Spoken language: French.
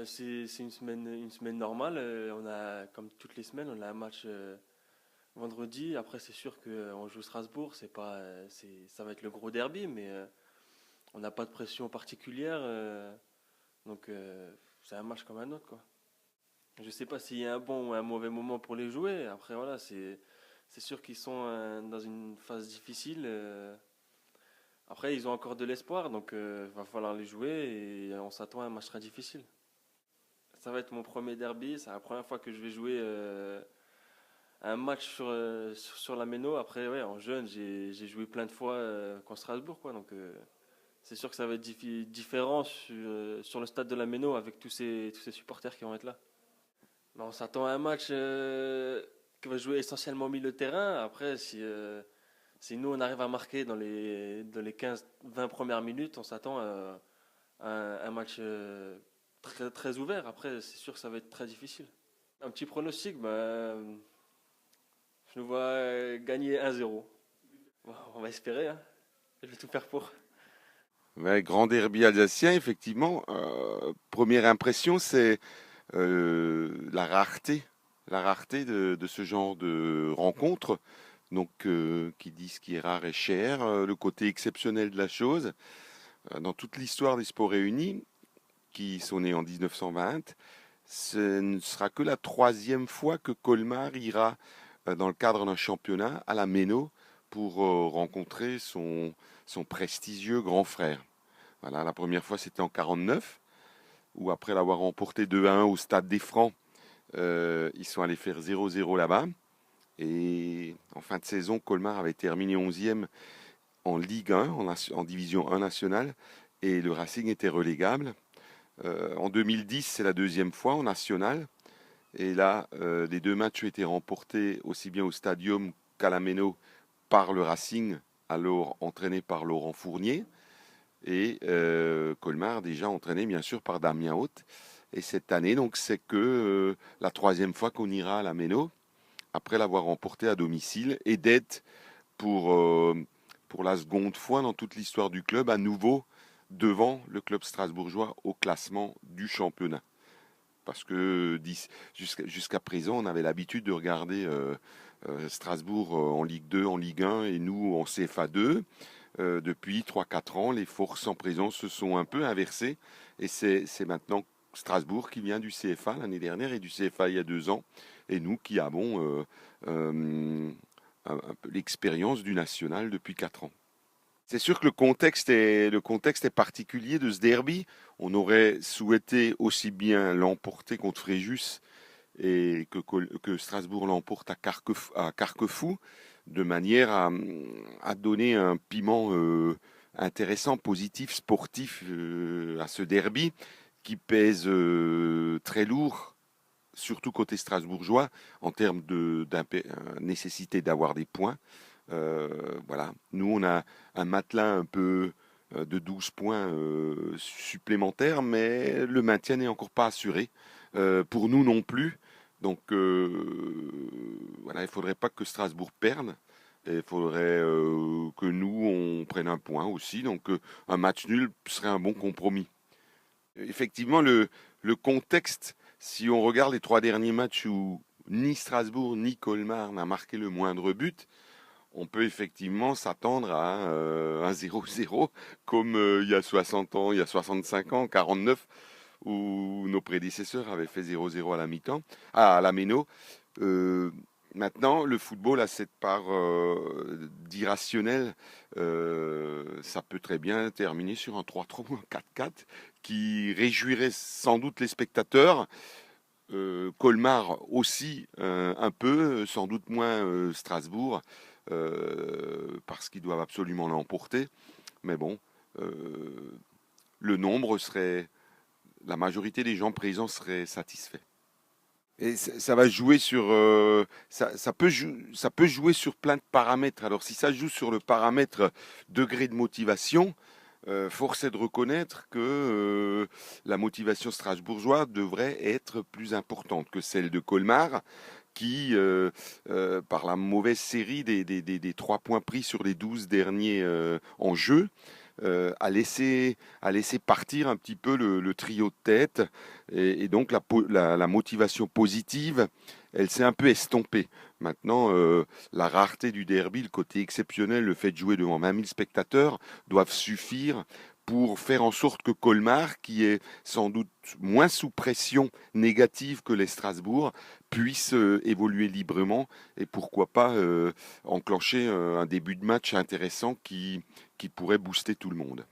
C'est une semaine normale. On a, comme toutes les semaines, on a un match vendredi. Après, c'est sûr qu'on joue Strasbourg. C'est pas, ça va être le gros derby, mais on n'a pas de pression particulière. Donc, c'est un match comme un autre, quoi. Je sais pas s'il y a un bon ou un mauvais moment pour les jouer. Après, voilà, c'est sûr qu'ils sont dans une phase difficile. Après, ils ont encore de l'espoir, donc va falloir les jouer et on s'attend à un match très difficile. Ça va être mon premier derby. C'est la première fois que je vais jouer un match sur la Méno. Après, ouais, en jeune, j'ai joué plein de fois contre Strasbourg, quoi. Donc, c'est sûr que ça va être différent sur le stade de la Méno avec tous ces supporters qui vont être là. Mais on s'attend à un match qui va jouer essentiellement au milieu de terrain. Après, si nous on arrive à marquer dans les 15-20 premières minutes, on s'attend à un match très ouvert. Après, c'est sûr que ça va être très difficile. Un petit pronostic, je nous vois gagner 1-0. Bon, on va espérer, hein. Je vais tout faire pour. Ouais, grand derby alsacien, effectivement. Première impression, c'est la rareté de ce genre de rencontre. Donc, qui dit ce qui est rare est cher, le côté exceptionnel de la chose. Dans toute l'histoire des sports réunis, qui sont nés en 1920, ce ne sera que la troisième fois que Colmar ira, dans le cadre d'un championnat, à la Méno pour rencontrer son prestigieux grand frère. Voilà, la première fois c'était en 49, où après l'avoir remporté 2-1 au Stade des Francs, ils sont allés faire 0-0 là-bas. Et en fin de saison, Colmar avait terminé 11e en Ligue 1, en Division 1 nationale, et le Racing était relégable. En 2010, c'est la deuxième fois en national. Et là, les deux matchs ont été remportés aussi bien au Stadium qu'à la Méno par le Racing, alors entraîné par Laurent Fournier. Et Colmar déjà entraîné bien sûr par Damien Haute. Et cette année, donc, c'est que la troisième fois qu'on ira à la Méno, après l'avoir remporté à domicile, et d'être pour, pour la seconde fois dans toute l'histoire du club, à nouveau devant le club strasbourgeois au classement du championnat. Parce que jusqu'à présent, on avait l'habitude de regarder Strasbourg en Ligue 2, en Ligue 1 et nous en CFA 2. Depuis 3-4 ans, les forces en présence se sont un peu inversées et c'est maintenant Strasbourg qui vient du CFA l'année dernière et du CFA il y a 2 ans et nous qui avons un peu l'expérience du national depuis 4 ans. C'est sûr que le contexte est particulier de ce derby. On aurait souhaité aussi bien l'emporter contre Fréjus et que Strasbourg l'emporte à Carquefou, de manière à donner un piment intéressant, positif, sportif à ce derby qui pèse très lourd, surtout côté strasbourgeois, en termes de nécessité d'avoir des points. Voilà. Nous, on a un matelas un peu de 12 points supplémentaires, mais le maintien n'est encore pas assuré. Pour nous non plus. Donc voilà, il ne faudrait pas que Strasbourg perde. Et il faudrait que nous, on prenne un point aussi. Donc un match nul serait un bon compromis. Effectivement, le contexte, si on regarde les 3 derniers matchs où ni Strasbourg ni Colmar n'a marqué le moindre but, on peut effectivement s'attendre à un 0-0 comme il y a 60 ans, il y a 65 ans, 49, où nos prédécesseurs avaient fait 0-0 à la mi-temps, à la méno. Euh, Maintenant, le football a cette part d'irrationnel. Ça peut très bien terminer sur un 3-3 ou un 4-4 qui réjouirait sans doute les spectateurs. Colmar aussi un peu, sans doute moins Strasbourg, parce qu'ils doivent absolument l'emporter. Mais bon, euh, le nombre serait, la majorité des gens présents seraient satisfaits. Et ça va jouer sur, ça peut jouer sur plein de paramètres. Alors si ça joue sur le paramètre degré de motivation, force est de reconnaître que la motivation strasbourgeoise devrait être plus importante que celle de Colmar, qui, par la mauvaise série des 3 points pris sur les 12 derniers en jeu, a laissé partir un petit peu le trio de tête. Et donc la motivation positive, elle s'est un peu estompée. Maintenant, la rareté du derby, le côté exceptionnel, le fait de jouer devant 20 000 spectateurs, doivent suffire pour faire en sorte que Colmar, qui est sans doute moins sous pression négative que les Strasbourg, puisse évoluer librement et pourquoi pas enclencher un début de match intéressant qui pourrait booster tout le monde.